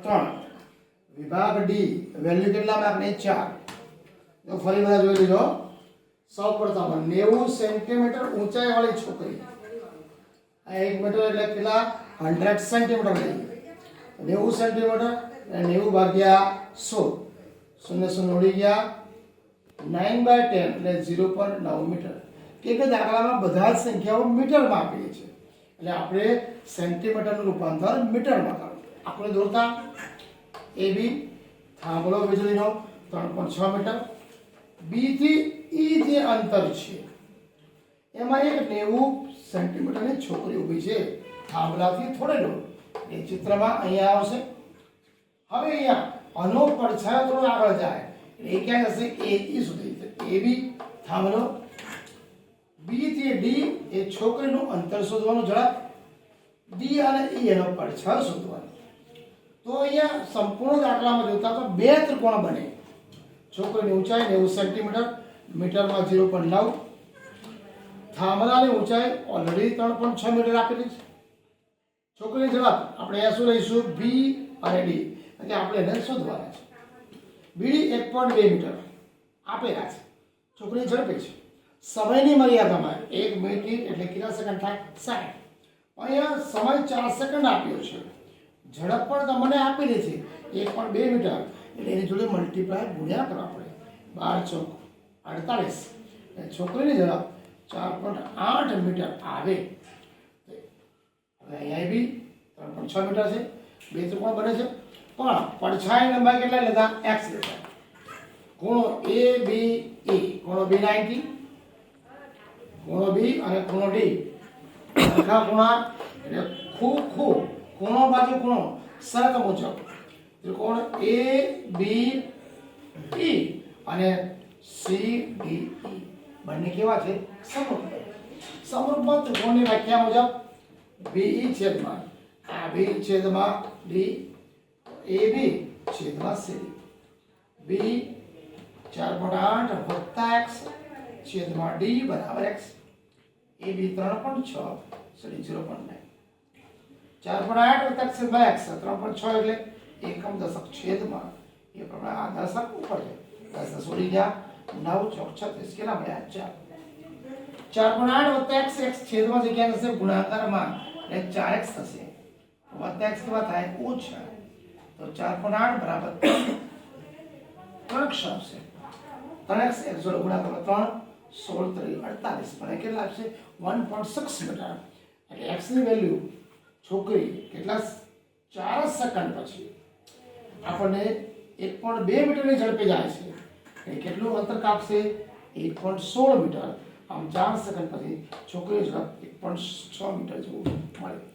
3 વિભાગ D value કેટલા આપણે 4 તો ફરી બધા જોઈ લીધો સૌપ્રથમ 90 સેન્ટીમીટર ઊંચાઈ વાળી છોકરી આ 1 મીટર એટલે કેટલા 100 સેન્ટીમીટર લઈએ 90 સેન્ટીમીટર 90 ભાગ્યા 100 શૂન્ય શૂન્ય ઉડી ગયા 9/10 એટલે 0.9 મીટર કે દાખલામાં બધા જ સંખ્યાઓ મીટરમાં આપેલી છે એટલે આપણે સેન્ટીમીટરનું રૂપાંતર મીટરમાં કરવું આપણે દોરતા એ બી થાંભલો વીજળીનો 3.6 મીટર બી થી ઈ જે અંતર છે એમાં એક 90 સેન્ટીમીટરની છોકરી ઊભી છે થાંભલાથી થોડે દૂર એ ચિત્રમાં અહીંયા આવશે હવે અહીંયા આનો પડછાયો થોડો આગળ જાય એટલે એ ક્યાં જશે એ ઈ સુધી એ બી થાંભલો બી થી ડી એ છોકરીનું અંતર શોધવાનું ઝડપ ડી અને ઈ એનો પડછાયો શોધવાનો તો અહીંયા સંપૂર્ણ દાખલામાં જોતા તો બે ત્રિકોણ બને છોકરીની ઊંચાઈ 90 સેન્ટીમીટર મીટરમાં 0.9 થાંભલાની ઊંચાઈ ઓલરેડી 3.6 મીટર આપેલી છે છોકરીની ઝડપ આપણે અહીંયા શું લઈશું બી અને ડી એટલે આપણે એને શોધવાના છે બીડી 1.2 મીટર આપેલા છે છોકરી ઝડપે છે સમયની મર્યાદામાં 1 મિનિટ એટલે કેટલા સેકન્ડ થાય 60 અહીંયા સમય 4 સેકન્ડ આપ્યો છે ઝડપ પણ તમને આપેલી છે 1.2 મીટર એટલે એની જોડે મલ્ટીપ્લાય ગુણ્યા કરવા પડે 12 ચોક 48 એટલે છોકરીની ઝડપ 4.8 મીટર આવે હવે અહીંયા બી 3.6 મીટર છે બે ત્રિકોણ બને છે પણ પડછાયાની લંબાઈ કેટલા લીધા x લીધા ખૂણો a b e ખૂણો b 90 ખૂણો b અને ખૂણો d સરખા ખૂણા એટલે ખૂણો બાજુ ખૂણો શરત મુજબ ત્રિકોણ a b e અને c d e બંને કેવા છે સમરૂપ ત્રિકોણની વ્યાખ્યા મુજબ b e છેદમાં a b છેદમાં d AB છેદમાં CD B 4.8 વત્તા x છેદમાં D બરાબર x AB 3.6 CD 0.9 4.8 વત્તા x છેદમાં x 3.6 એટલે એકમ દશક છેદમાં એ પ્રમાણે આ દશક ઉપર છે 10 ઉડી ગયા 9 ચોક 36 કેટલા મળ્યા 4 4.8 વત્તા x છેદમાં જગ્યા થશે ગુણાકારમાં એટલે 4x થશે વત્તા x કેવા થાય ઓછા તો 4.8 બરાબર 3x આવશે 3x x જોડે ગુણાકાર 3 16 3 48 પણ કેટલા આવશે 1.6 મીટર એટલે x ની વેલ્યુ છોકરી કેટલા 4 સેકન્ડ પછી આપણને 1.2 મીટરની ઝડપે જાય છે એટલે કેટલું અંતર કાપશે 1.16 મીટર આમ 4 સેકન્ડ પછી છોકરીની ઝડપ 1.6 મીટર જેવું મળે